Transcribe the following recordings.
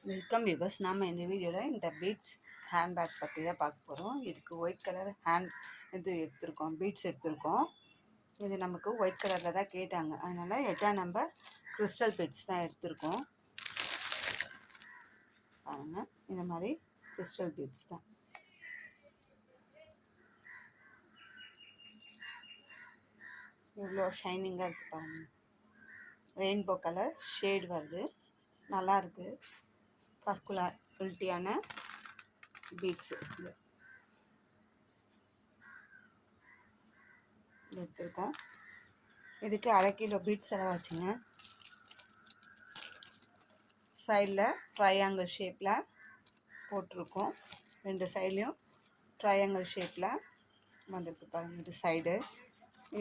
Welcome viewers. நாம் இந்த வீடியோவில் இந்த பீட்ஸ் ஹேண்ட்பேக் பற்றி தான் பார்க்க போகிறோம். இதுக்கு ஒயிட் கலர் இது எடுத்திருக்கோம், பீட்ஸ் எடுத்திருக்கோம். இது நமக்கு ஒயிட் கலரில் தான் கேட்டாங்க, அதனால் 8ஆம் நம்பர் கிறிஸ்டல் பீட்ஸ் தான் எடுத்திருக்கோம். பாருங்கள், இந்த மாதிரி கிறிஸ்டல் பீட்ஸ் தான். எவ்வளோ ஷைனிங்காக இருக்குது பாருங்கள். ரெயின்போ கலர் ஷேட் வருது, நல்லாயிருக்கு. ஃபஸ்ட் குவாலிட்டியான பீட்ஸு இது எடுத்துருக்கோம். இதுக்கு 1/2 கிலோ பீட்ஸ் செலவாச்சுங்க. சைடில் ட்ரையாங்கிள் ஷேப்பில் போட்டிருக்கோம். 2 சைட்லேயும் ட்ரையாங்கிள் ஷேப்பில் வந்திருக்கு பாருங்கள். இது சைடு,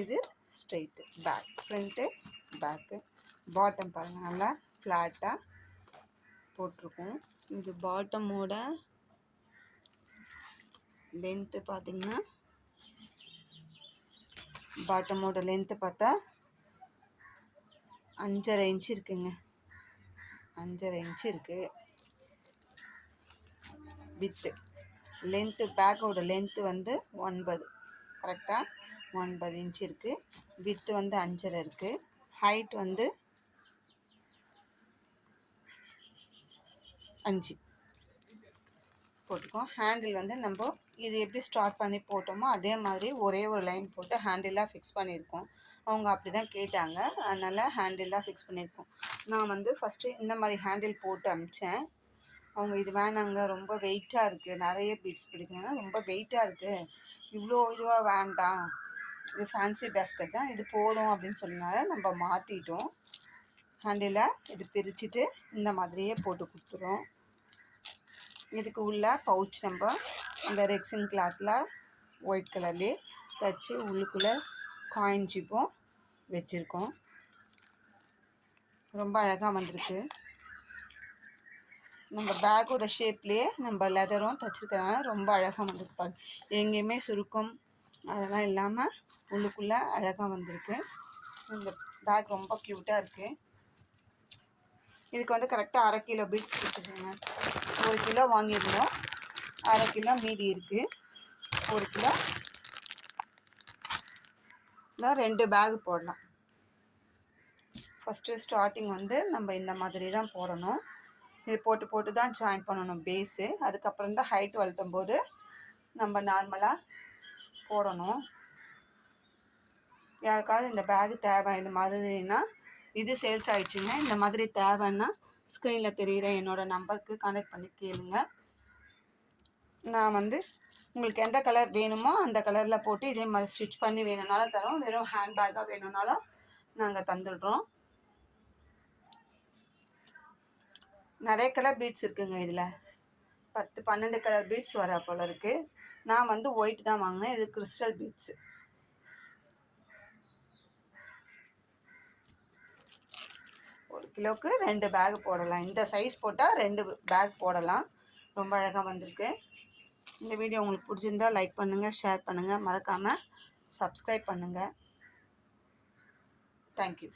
இது straight, back, front back. Bottom பாருங்கள், நல்லா ஃப்ளாட்டாக போட்டிருக்கோம். இது பாட்டமோட லென்த்து பார்த்திங்கன்னா, பாட்டமோட லென்த்து பார்த்தா 5.5 இன்ச்சு இருக்குங்க. 5.5 இன்ச்சு இருக்குது வித்து. லென்த்து பேக்கோட லென்த்து வந்து 9, கரெக்டாக 9 இன்ச்சு இருக்குது. வித்து வந்து 5.5 இருக்குது. ஹைட் வந்து 5 போட்டுக்கோம். ஹேண்டில் வந்து நம்ம இது எப்படி ஸ்டார்ட் பண்ணி போட்டோமோ அதே மாதிரி ஒரே ஒரு லைன் போட்டு ஹேண்டிலாக ஃபிக்ஸ் பண்ணியிருக்கோம். அவங்க அப்படி தான் கேட்டாங்க, அதனால் ஹேண்டிலாக ஃபிக்ஸ் பண்ணியிருக்கோம். நான் வந்து ஃபஸ்ட்டு இந்த மாதிரி ஹேண்டில் போட்டு அமிச்சேன். அவங்க இது வேணாங்க, ரொம்ப வெயிட்டாக இருக்குது, நிறைய பீட்ஸ் பிடிக்குங்கன்னா ரொம்ப வெயிட்டாக இருக்குது, இவ்வளோ இதுவாக வேண்டாம், இது ஃபேன்சி பேஸ்கெட் தான், இது போதும் அப்படின்னு சொன்னனால நம்ம மாற்றிட்டோம். ஹேண்டிலை இது பிரிச்சுட்டு இந்த மாதிரியே போட்டு கொடுத்துறோம். இதுக்கு உள்ள பவுச் நம்ம அந்த ரெக்ஸின் கிளாத்தில் ஒயிட் கலர்லேயே தைச்சி உள்ளுக்குள்ளே காயின் ஜிப்பும் வச்சுருக்கோம். ரொம்ப அழகாக வந்திருக்கு. நம்ம பேக்கோட ஷேப்லேயே நம்ம லெதரும் தைச்சிருக்கனால ரொம்ப அழகாக வந்திருப்பாங்க. எங்கேயுமே சுருக்கம் அதெல்லாம் இல்லாமல் உள்ளுக்குள்ளே அழகாக வந்திருக்கு. இந்த பேக் ரொம்ப க்யூட்டாக இருக்குது. இதுக்கு வந்து கரெக்டாக 1/2 கிலோ பீட்ஸ் கொடுத்துருங்க. 1 கிலோ வாங்கியிருந்தோம், 1/2 கிலோ மீதி இருக்குது. 1 கிலோ இல்லை 2 பேக் போடலாம். ஃபஸ்ட்டு ஸ்டார்டிங் வந்து நம்ம இந்த மாதிரி தான் போடணும். இது போட்டு போட்டு தான் ஜாயின் பண்ணணும் பேஸு. அதுக்கப்புறம் தான் ஹைட் வளர்த்தும் போது நம்ம நார்மலாக போடணும். யாருக்காவது இந்த பேகு தேவை இந்த மாதிரினா, இது சேல்ஸ் ஆகிடுச்சுங்க. இந்த மாதிரி தேவைன்னா ஸ்க்ரீனில் தெரிகிற என்னோடய நம்பருக்கு கான்டாக்ட் பண்ணி கேளுங்க. நான் வந்து உங்களுக்கு எந்த கலர் வேணுமோ அந்த கலரில் போட்டு இதே மாதிரி ஸ்டிச் பண்ணி வேணும்னாலும் தரோம். வெறும் ஹேண்ட் பேக்காக வேணும்னாலும் நாங்கள் தந்துடுறோம். நிறைய கலர் பீட்ஸ் இருக்குங்க. இதில் 10-12 கலர் பீட்ஸ் வர போல் இருக்குது. நான் வந்து ஒயிட் தான் வாங்கினேன். இது கிறிஸ்டல் பீட்ஸு. ஒரு கிலோவுக்கு 2 பேக் போடலாம். இந்த சைஸ் போட்டால் 2 பேக் போடலாம். ரொம்ப அழகாக வந்திருக்கு. இந்த வீடியோ உங்களுக்கு பிடிச்சிருந்தால் லைக் பண்ணுங்கள், ஷேர் பண்ணுங்கள், மறக்காமல் சப்ஸ்கிரைப் பண்ணுங்கள். தேங்க்யூ.